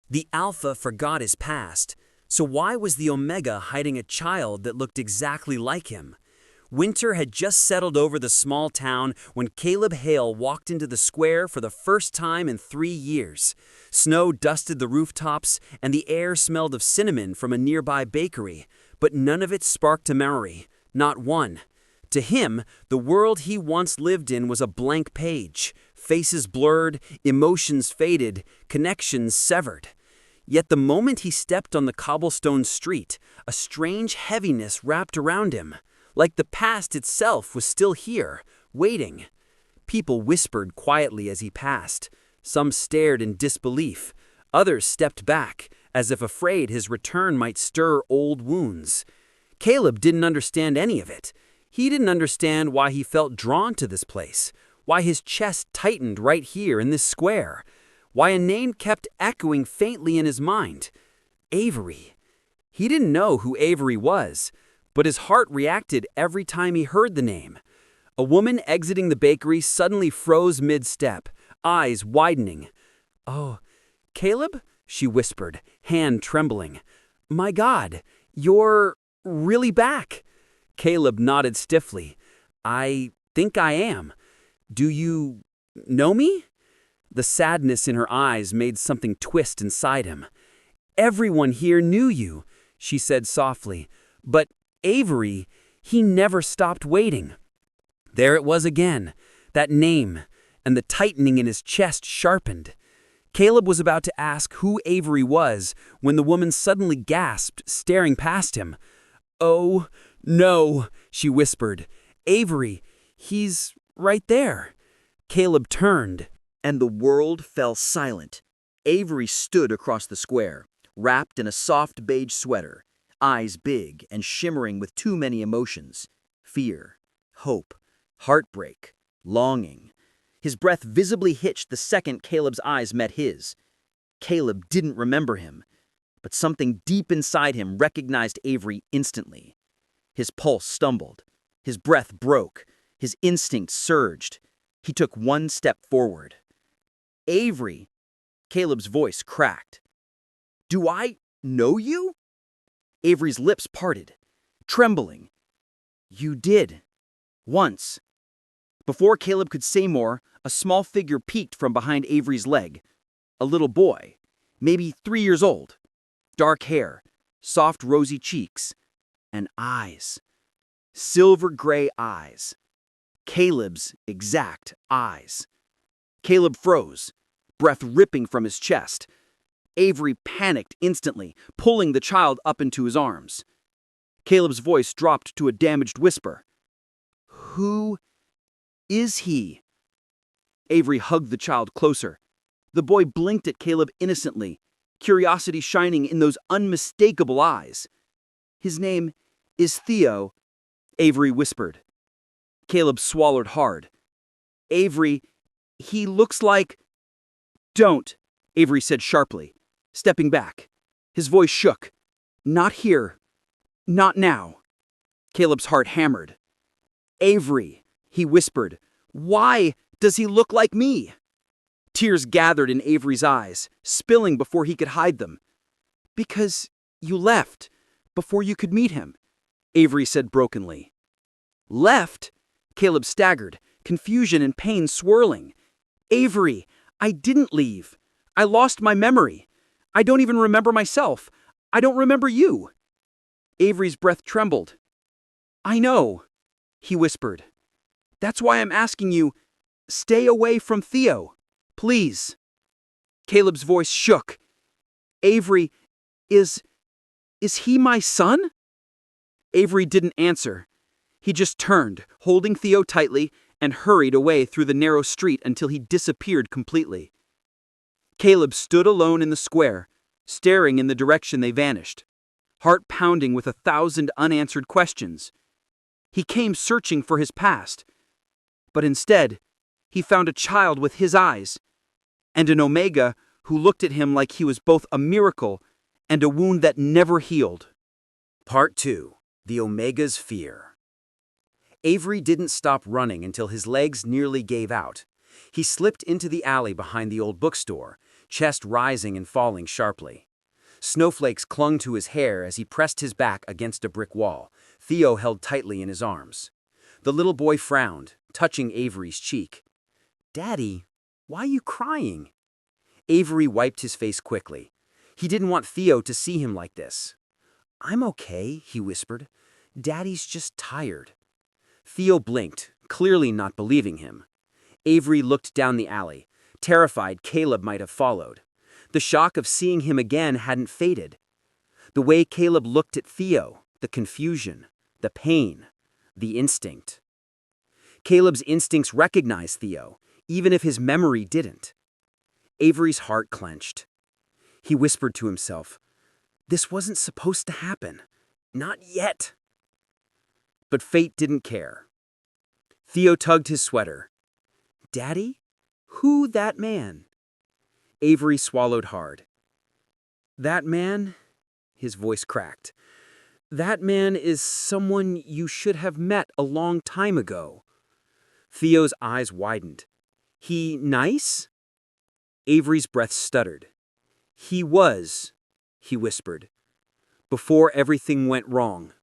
The Alpha forgot his past, so why was the Omega hiding a child that looked exactly like him? Winter had just settled over the small town when Caleb Hale walked into the square for the first time in 3 years. Snow dusted the rooftops, and the air smelled of cinnamon from a nearby bakery, but none of it sparked a memory, not one. To him, the world he once lived in was a blank page, faces blurred, emotions faded, connections severed. Yet the moment he stepped on the cobblestone street, a strange heaviness wrapped around him, like the past itself was still here, waiting. People whispered quietly as he passed. Some stared in disbelief. Others stepped back, as if afraid his return might stir old wounds. Caleb didn't understand any of it. He didn't understand why he felt drawn to this place, why his chest tightened right here in this square, why a name kept echoing faintly in his mind. Avery. He didn't know who Avery was, but his heart reacted every time he heard the name. A woman exiting the bakery suddenly froze mid-step, eyes widening. "Oh, Caleb?" she whispered, hand trembling. "My God, you're really back." Caleb nodded stiffly. "I think I am. Do you know me?" The sadness in her eyes made something twist inside him. "Everyone here knew you," she said softly. "But Avery, he never stopped waiting." There it was again, that name, and the tightening in his chest sharpened. Caleb was about to ask who Avery was when the woman suddenly gasped, staring past him. "Oh, no," she whispered. "Avery, he's right there." Caleb turned, and the world fell silent. Avery stood across the square, wrapped in a soft beige sweater, eyes big and shimmering with too many emotions: fear, hope, heartbreak, longing. His breath visibly hitched the second Caleb's eyes met his. Caleb didn't remember him, but something deep inside him recognized Avery instantly. His pulse stumbled, his breath broke, his instinct surged. He took one step forward. "Avery," Caleb's voice cracked. "Do I know you?" Avery's lips parted, trembling. "You did. Once." Before Caleb could say more, a small figure peeked from behind Avery's leg. A little boy, maybe 3 years old. Dark hair, soft rosy cheeks, and eyes. Silver gray eyes. Caleb's exact eyes. Caleb froze, breath ripping from his chest. Avery panicked instantly, pulling the child up into his arms. Caleb's voice dropped to a damaged whisper. "Who is he?" Avery hugged the child closer. The boy blinked at Caleb innocently, curiosity shining in those unmistakable eyes. "His name is Theo," Avery whispered. Caleb swallowed hard. "Avery, he looks like—" "Don't," Avery said sharply, stepping back. His voice shook. "Not here. Not now." Caleb's heart hammered. "Avery," he whispered, "why does he look like me?" Tears gathered in Avery's eyes, spilling before he could hide them. "Because you left, before you could meet him," Avery said brokenly. "Left?" Caleb staggered, confusion and pain swirling. "Avery, I didn't leave. I lost my memory. I don't even remember myself. I don't remember you." Avery's breath trembled. "I know," he whispered. "That's why I'm asking you, stay away from Theo. Please." Caleb's voice shook. "Avery, is he my son?" Avery didn't answer. He just turned, holding Theo tightly, and hurried away through the narrow street until he disappeared completely. Caleb stood alone in the square, staring in the direction they vanished, heart pounding with 1,000 unanswered questions. He came searching for his past, but instead, he found a child with his eyes, and an Omega who looked at him like he was both a miracle and a wound that never healed. Part 2. The Omega's Fear. Avery didn't stop running until his legs nearly gave out. He slipped into the alley behind the old bookstore, chest rising and falling sharply. Snowflakes clung to his hair as he pressed his back against a brick wall, Theo held tightly in his arms. The little boy frowned, touching Avery's cheek. "Daddy, why are you crying?" Avery wiped his face quickly. He didn't want Theo to see him like this. "I'm okay," he whispered. "Daddy's just tired." Theo blinked, clearly not believing him. Avery looked down the alley, terrified Caleb might have followed. The shock of seeing him again hadn't faded. The way Caleb looked at Theo, the confusion, the pain, the instinct. Caleb's instincts recognized Theo, even if his memory didn't. Avery's heart clenched. He whispered to himself, "This wasn't supposed to happen. Not yet." But fate didn't care. Theo tugged his sweater. "Daddy? Who that man?" Avery swallowed hard. "That man?" His voice cracked. "That man is someone you should have met a long time ago." Theo's eyes widened. "He nice?" Avery's breath stuttered. "He was," he whispered, "before everything went wrong."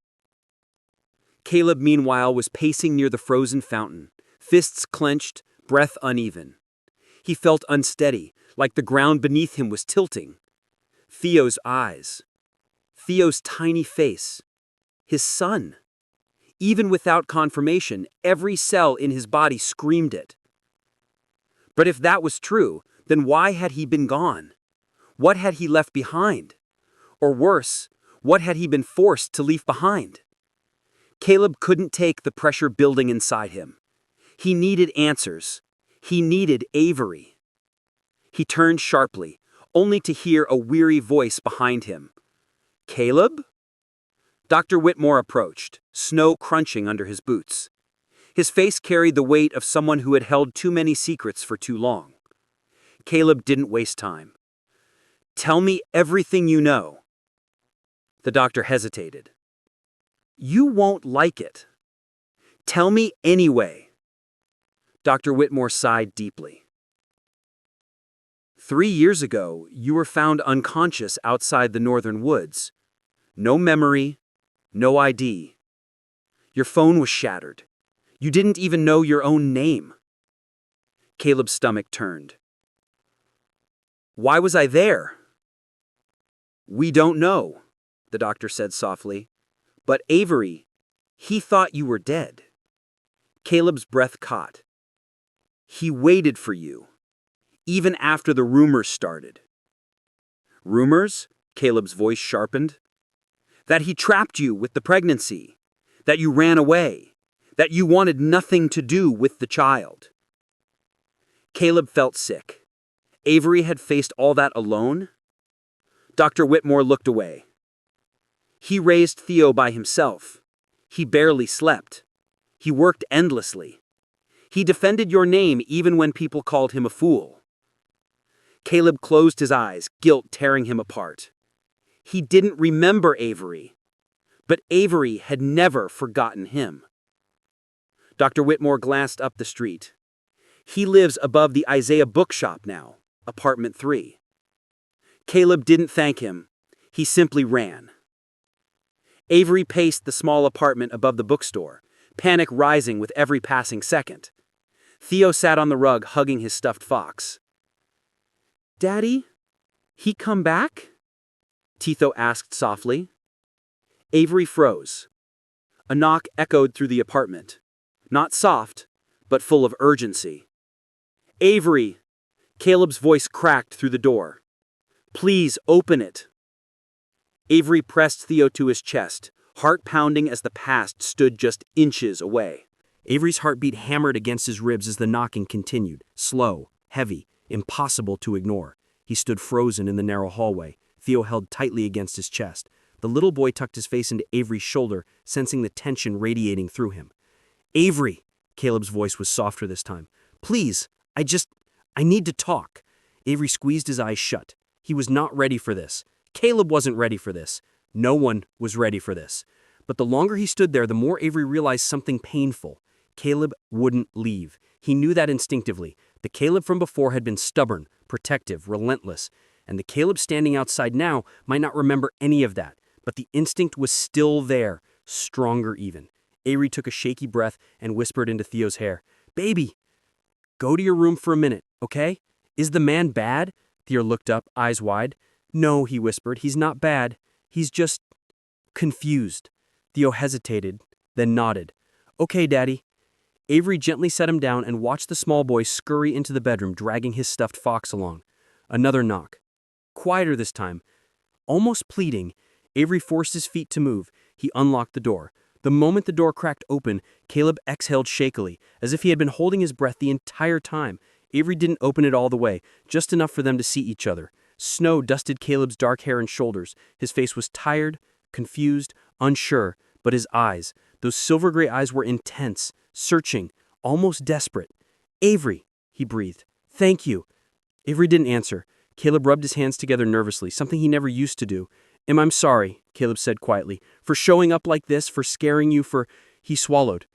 Caleb, meanwhile, was pacing near the frozen fountain, fists clenched, breath uneven. He felt unsteady, like the ground beneath him was tilting. Theo's eyes. Theo's tiny face. His son. Even without confirmation, every cell in his body screamed it. But if that was true, then why had he been gone? What had he left behind? Or worse, what had he been forced to leave behind? Caleb couldn't take the pressure building inside him. He needed answers. He needed Avery. He turned sharply, only to hear a weary voice behind him. "Caleb?" Dr. Whitmore approached, snow crunching under his boots. His face carried the weight of someone who had held too many secrets for too long. Caleb didn't waste time. "Tell me everything you know." The doctor hesitated. "You won't like it." "Tell me anyway." Dr. Whitmore sighed deeply. 3 years ago, you were found unconscious outside the northern woods. No memory, no ID. Your phone was shattered. You didn't even know your own name. Caleb's stomach turned. "Why was I there?" "We don't know," the doctor said softly. "But Avery, he thought you were dead." Caleb's breath caught. "He waited for you, even after the rumors started." "Rumors?" Caleb's voice sharpened. "That he trapped you with the pregnancy, that you ran away, that you wanted nothing to do with the child." Caleb felt sick. Avery had faced all that alone? Dr. Whitmore looked away. "He raised Theo by himself. He barely slept. He worked endlessly. He defended your name even when people called him a fool." Caleb closed his eyes, guilt tearing him apart. He didn't remember Avery, but Avery had never forgotten him. Dr. Whitmore glanced up the street. "He lives above the Isaiah bookshop now, apartment 3. Caleb didn't thank him. He simply ran. Avery paced the small apartment above the bookstore, panic rising with every passing second. Theo sat on the rug hugging his stuffed fox. "Daddy, he come back?" Tito asked softly. Avery froze. A knock echoed through the apartment. Not soft, but full of urgency. "Avery!" Caleb's voice cracked through the door. "Please open it." Avery pressed Theo to his chest, heart pounding as the past stood just inches away. Avery's heartbeat hammered against his ribs as the knocking continued, slow, heavy, impossible to ignore. He stood frozen in the narrow hallway, Theo held tightly against his chest. The little boy tucked his face into Avery's shoulder, sensing the tension radiating through him. "Avery!" Caleb's voice was softer this time. "Please, I need to talk." Avery squeezed his eyes shut. He was not ready for this. Caleb wasn't ready for this. No one was ready for this. But the longer he stood there, the more Avery realized something painful. Caleb wouldn't leave. He knew that instinctively. The Caleb from before had been stubborn, protective, relentless, and the Caleb standing outside now might not remember any of that, but the instinct was still there, stronger even. Avery took a shaky breath and whispered into Theo's hair, "Baby, go to your room for a minute, okay? Is the man bad?" Theo looked up, eyes wide. "No," he whispered, "he's not bad. He's just confused." Theo hesitated, then nodded. "Okay, Daddy." Avery gently set him down and watched the small boy scurry into the bedroom, dragging his stuffed fox along. Another knock. Quieter this time. Almost pleading, Avery forced his feet to move. He unlocked the door. The moment the door cracked open, Caleb exhaled shakily, as if he had been holding his breath the entire time. Avery didn't open it all the way, just enough for them to see each other. Snow dusted Caleb's dark hair and shoulders. His face was tired, confused, unsure, but his eyes, those silver-gray eyes, were intense, searching, almost desperate. "Avery," he breathed. "Thank you." Avery didn't answer. Caleb rubbed his hands together nervously, something he never used to do. I'm sorry," Caleb said quietly, "for showing up like this, for scaring you, for—" He swallowed.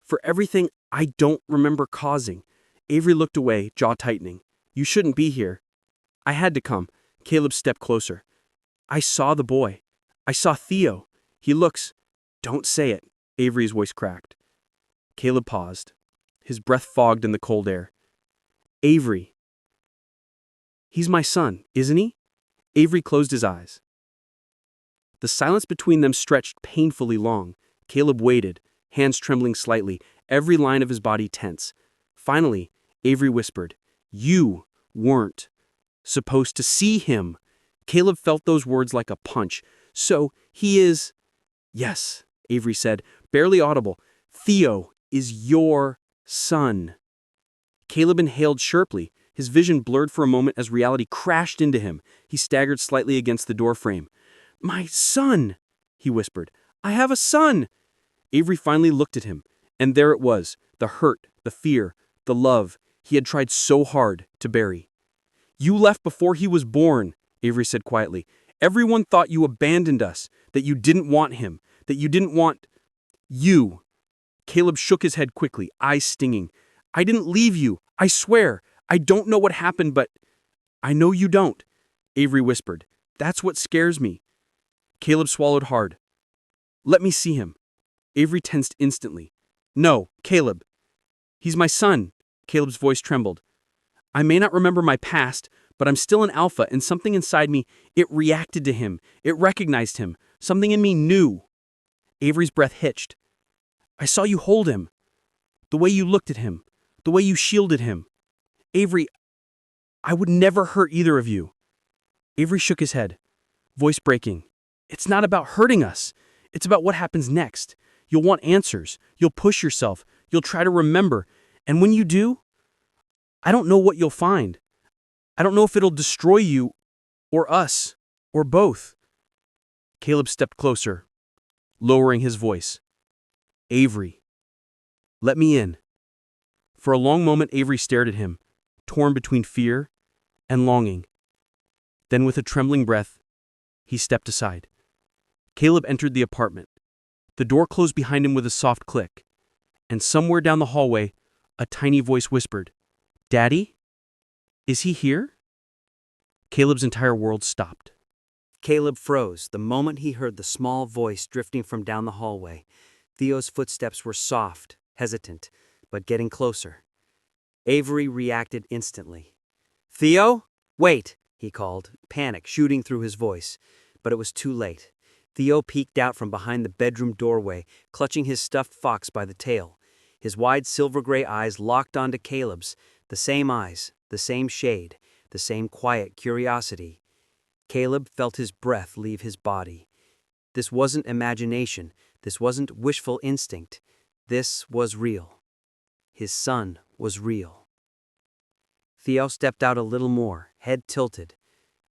"For everything I don't remember causing." Avery looked away, jaw tightening. "You shouldn't be here." "I had to come." Caleb stepped closer. "I saw the boy. I saw Theo. He looks—" "Don't say it," Avery's voice cracked. Caleb paused. His breath fogged in the cold air. "Avery. He's my son, isn't he?" Avery closed his eyes. The silence between them stretched painfully long. Caleb waited, hands trembling slightly, every line of his body tense. Finally, Avery whispered, "You weren't supposed to see him." Caleb felt those words like a punch. "So, he is—" "Yes," Avery said, barely audible. "Theo is your son." Caleb inhaled sharply. His vision blurred for a moment as reality crashed into him. He staggered slightly against the doorframe. "My son," he whispered. "I have a son." Avery finally looked at him, and there it was, the hurt, the fear, the love he had tried so hard to bury. "You left before he was born," Avery said quietly. "Everyone thought you abandoned us, that you didn't want him, that you didn't want you." Caleb shook his head quickly, eyes stinging. "I didn't leave you, I swear. I don't know what happened, but—" "I know you don't," Avery whispered. "That's what scares me." Caleb swallowed hard. "Let me see him." Avery tensed instantly. "No, Caleb. He's my son." Caleb's voice trembled. "I may not remember my past, but I'm still an alpha, and something inside me, it reacted to him. It recognized him. Something in me knew." Avery's breath hitched. "I saw you hold him. The way you looked at him. The way you shielded him. Avery, I would never hurt either of you." Avery shook his head, voice breaking. "It's not about hurting us. It's about what happens next. You'll want answers. You'll push yourself. You'll try to remember. And when you do, I don't know what you'll find. I don't know if it'll destroy you, or us, or both." Caleb stepped closer, lowering his voice. "Avery, let me in." For a long moment, Avery stared at him, torn between fear and longing. Then, with a trembling breath, he stepped aside. Caleb entered the apartment. The door closed behind him with a soft click, and somewhere down the hallway, a tiny voice whispered, "Daddy? Is he here?" Caleb's entire world stopped. Caleb froze the moment he heard the small voice drifting from down the hallway. Theo's footsteps were soft, hesitant, but getting closer. Avery reacted instantly. "Theo? Wait!" he called, panic shooting through his voice. But it was too late. Theo peeked out from behind the bedroom doorway, clutching his stuffed fox by the tail. His wide silver-gray eyes locked onto Caleb's, the same eyes, the same shade, the same quiet curiosity. Caleb felt his breath leave his body. This wasn't imagination. This wasn't wishful instinct. This was real. His son was real. Theo stepped out a little more, head tilted.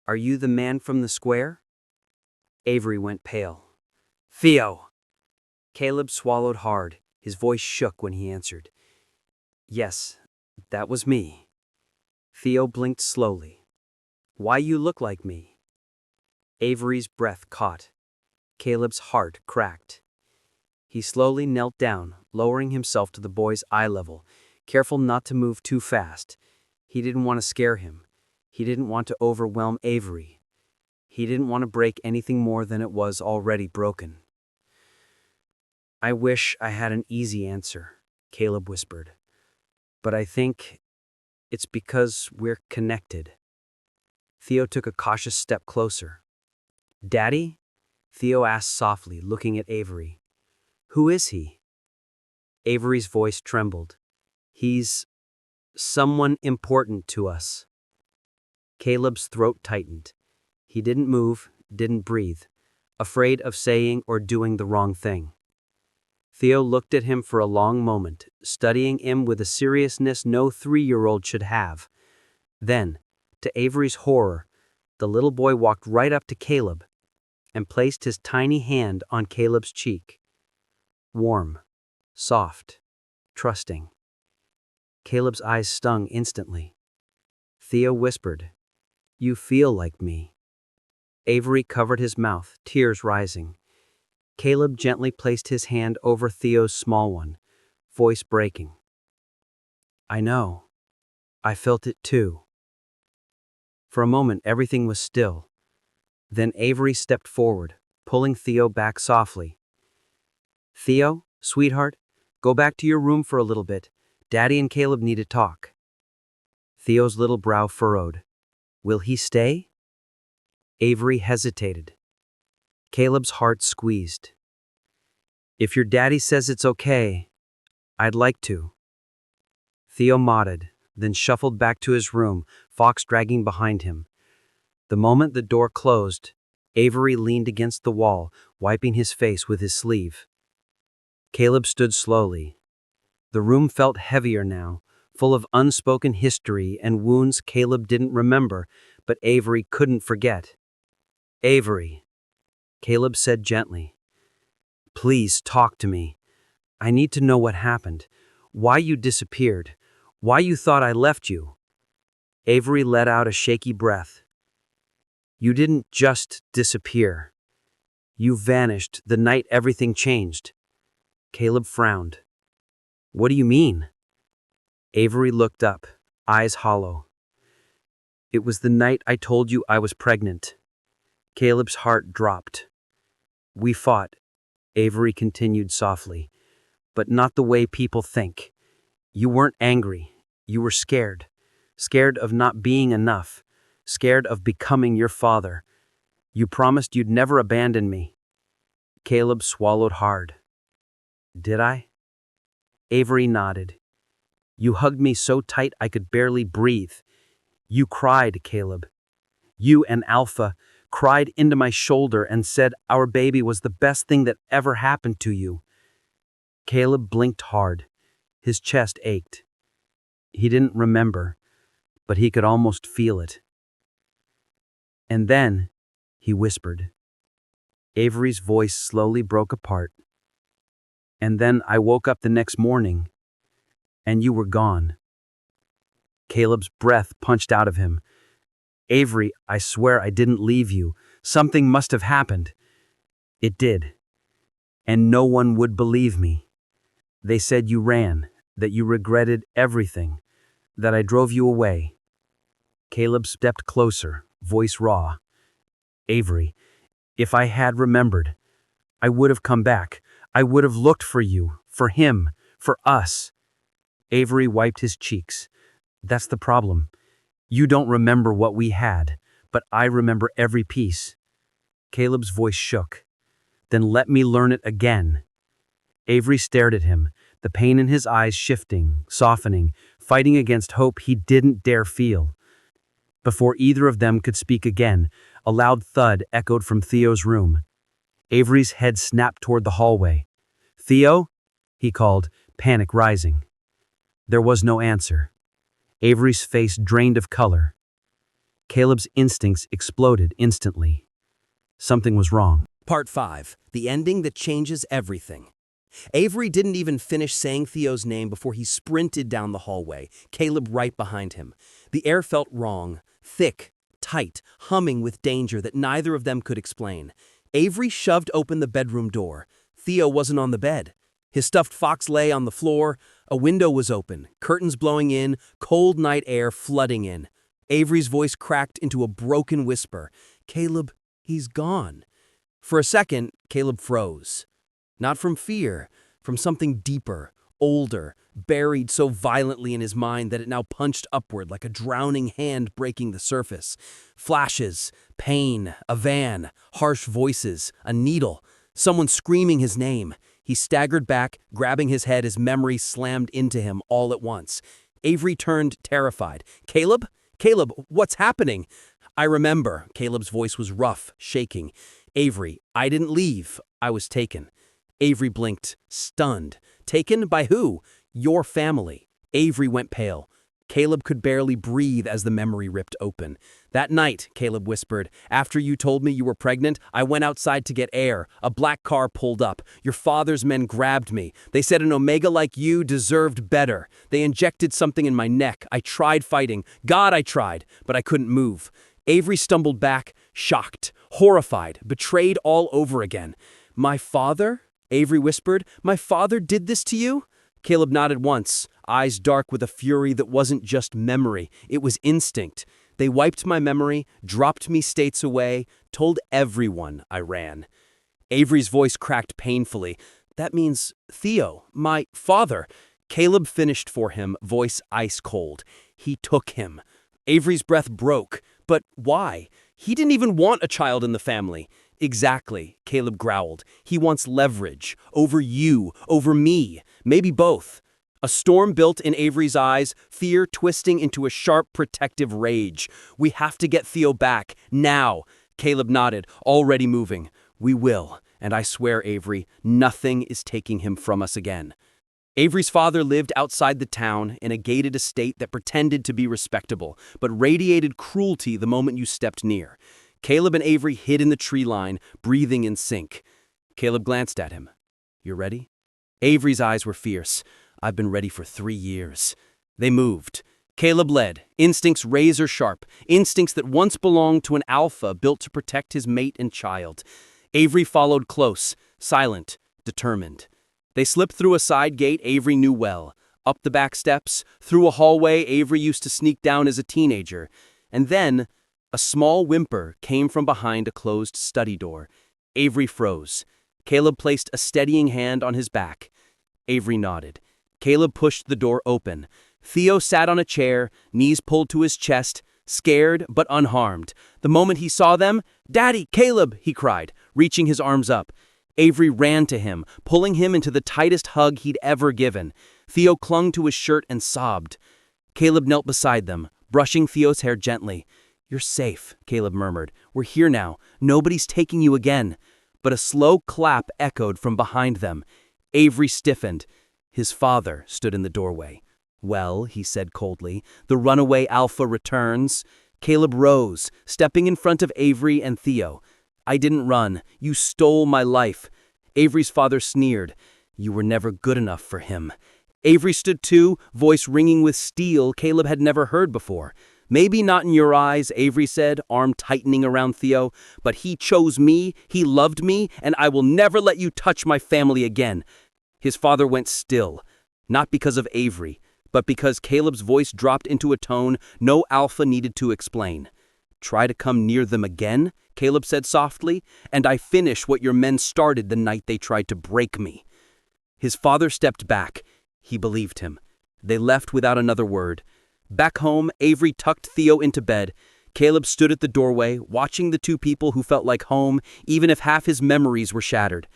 "Are you the man from the square?" Avery went pale. "Theo!" Caleb swallowed hard. His voice shook when he answered. "Yes, that was me." Theo blinked slowly. "Why you look like me?" Avery's breath caught. Caleb's heart cracked. He slowly knelt down, lowering himself to the boy's eye level, careful not to move too fast. He didn't want to scare him. He didn't want to overwhelm Avery. He didn't want to break anything more than it was already broken. "I wish I had an easy answer," Caleb whispered. "But I think it's because we're connected." Theo took a cautious step closer. "Daddy?" Theo asked softly, looking at Avery. "Who is he?" Avery's voice trembled. "He's someone important to us." Caleb's throat tightened. He didn't move, didn't breathe, afraid of saying or doing the wrong thing. Theo looked at him for a long moment, studying him with a seriousness no 3-year-old should have. Then, to Avery's horror, the little boy walked right up to Caleb and placed his tiny hand on Caleb's cheek. Warm, soft, trusting. Caleb's eyes stung instantly. Theo whispered, "You feel like me." Avery covered his mouth, tears rising. Caleb gently placed his hand over Theo's small one, voice breaking. "I know. I felt it too." For a moment, everything was still. Then Avery stepped forward, pulling Theo back softly. "Theo, sweetheart, go back to your room for a little bit. Daddy and Caleb need to talk." Theo's little brow furrowed. "Will he stay?" Avery hesitated. Caleb's heart squeezed. "If your daddy says it's okay, I'd like to." Theo nodded, then shuffled back to his room, Fox dragging behind him. The moment the door closed, Avery leaned against the wall, wiping his face with his sleeve. Caleb stood slowly. The room felt heavier now, full of unspoken history and wounds Caleb didn't remember, but Avery couldn't forget. "Avery," Caleb said gently, "please talk to me. I need to know what happened, why you disappeared, why you thought I left you." Avery let out a shaky breath. "You didn't just disappear. You vanished the night everything changed." Caleb frowned. "What do you mean?" Avery looked up, eyes hollow. "It was the night I told you I was pregnant." Caleb's heart dropped. "We fought," Avery continued softly, "but not the way people think. You weren't angry. You were scared. Scared of not being enough. Scared of becoming your father. You promised you'd never abandon me." Caleb swallowed hard. "Did I?" Avery nodded. "You hugged me so tight I could barely breathe. You cried, Caleb. You and Alpha cried into my shoulder and said our baby was the best thing that ever happened to you." Caleb blinked hard. His chest ached. He didn't remember, but he could almost feel it. "And then," he whispered. Avery's voice slowly broke apart. "And then I woke up the next morning, and you were gone." Caleb's breath punched out of him. "Avery, I swear I didn't leave you. Something must have happened." "It did. And no one would believe me. They said you ran, that you regretted everything, that I drove you away." Caleb stepped closer, voice raw. "Avery, if I had remembered, I would have come back. I would have looked for you, for him, for us." Avery wiped his cheeks. "That's the problem. You don't remember what we had, but I remember every piece." Caleb's voice shook. "Then let me learn it again." Avery stared at him, the pain in his eyes shifting, softening, fighting against hope he didn't dare feel. Before either of them could speak again, a loud thud echoed from Theo's room. Avery's head snapped toward the hallway. "Theo?" he called, panic rising. There was no answer. Avery's face drained of color. Caleb's instincts exploded instantly. Something was wrong. Part 5. The ending that changes everything. Avery didn't even finish saying Theo's name before he sprinted down the hallway, Caleb right behind him. The air felt wrong, thick, tight, humming with danger that neither of them could explain. Avery shoved open the bedroom door. Theo wasn't on the bed. His stuffed fox lay on the floor. A window was open, curtains blowing in, cold night air flooding in. Avery's voice cracked into a broken whisper. "Caleb, he's gone." For a second, Caleb froze. Not from fear, from something deeper, older, buried so violently in his mind that it now punched upward like a drowning hand breaking the surface. Flashes, pain, a van, harsh voices, a needle, someone screaming his name. He staggered back, grabbing his head as memory slammed into him all at once. Avery turned, terrified. "Caleb? Caleb, what's happening?" "I remember." Caleb's voice was rough, shaking. "Avery, I didn't leave. I was taken." Avery blinked, stunned. "Taken? By who?" "Your family." Avery went pale. Caleb could barely breathe as the memory ripped open. "That night," Caleb whispered, "after you told me you were pregnant, I went outside to get air. A black car pulled up. Your father's men grabbed me. They said an Omega like you deserved better. They injected something in my neck. I tried fighting. God, I tried, but I couldn't move." Avery stumbled back, shocked, horrified, betrayed all over again. "My father?" Avery whispered. "My father did this to you?" Caleb nodded once, eyes dark with a fury that wasn't just memory, it was instinct. "They wiped my memory, dropped me states away, told everyone I ran." Avery's voice cracked painfully. "That means Theo, my father." Caleb finished for him, voice ice cold. "He took him." Avery's breath broke. "But why? He didn't even want a child in the family." "Exactly," Caleb growled. "He wants leverage. Over you, over me, maybe both." A storm built in Avery's eyes, fear twisting into a sharp, protective rage. "We have to get Theo back, now." Caleb nodded, already moving. "We will, and I swear, Avery, nothing is taking him from us again." Avery's father lived outside the town in a gated estate that pretended to be respectable, but radiated cruelty the moment you stepped near. Caleb and Avery hid in the tree line, breathing in sync. Caleb glanced at him. "You're ready?" Avery's eyes were fierce. "I've been ready for 3 years." They moved. Caleb led, instincts razor sharp, instincts that once belonged to an alpha built to protect his mate and child. Avery followed close, silent, determined. They slipped through a side gate Avery knew well, up the back steps, through a hallway Avery used to sneak down as a teenager, and then a small whimper came from behind a closed study door. Avery froze. Caleb placed a steadying hand on his back. Avery nodded. Caleb pushed the door open. Theo sat on a chair, knees pulled to his chest, scared but unharmed. The moment he saw them, "Daddy, Caleb!" he cried, reaching his arms up. Avery ran to him, pulling him into the tightest hug he'd ever given. Theo clung to his shirt and sobbed. Caleb knelt beside them, brushing Theo's hair gently. "You're safe," Caleb murmured. "We're here now. Nobody's taking you again." But a slow clap echoed from behind them. Avery stiffened. His father stood in the doorway. "Well," he said coldly, "the runaway alpha returns." Caleb rose, stepping in front of Avery and Theo. "I didn't run. You stole my life." Avery's father sneered. "You were never good enough for him." Avery stood too, voice ringing with steel Caleb had never heard before. "Maybe not in your eyes," Avery said, arm tightening around Theo, "but he chose me, he loved me, and I will never let you touch my family again." His father went still, not because of Avery, but because Caleb's voice dropped into a tone no alpha needed to explain. "Try to come near them again," Caleb said softly, "and I finish what your men started the night they tried to break me." His father stepped back. He believed him. They left without another word. Back home, Avery tucked Theo into bed. Caleb stood at the doorway, watching the two people who felt like home, even if half his memories were shattered.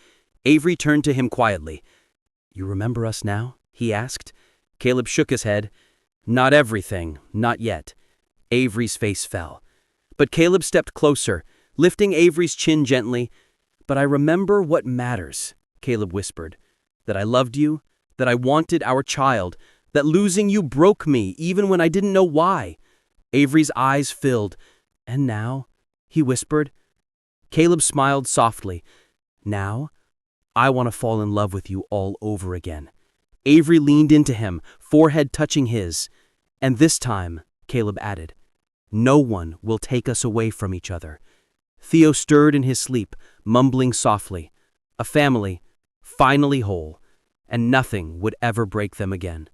Avery turned to him quietly. "You remember us now?" he asked. Caleb shook his head. "Not everything, not yet." Avery's face fell. But Caleb stepped closer, lifting Avery's chin gently. "But I remember what matters," Caleb whispered. "That I loved you, that I wanted our child, that losing you broke me even when I didn't know why." Avery's eyes filled. "And now?" he whispered. Caleb smiled softly. "Now, I want to fall in love with you all over again." Avery leaned into him, forehead touching his. "And this time," Caleb added, "no one will take us away from each other." Theo stirred in his sleep, mumbling softly. A family, finally whole. and nothing would ever break them again.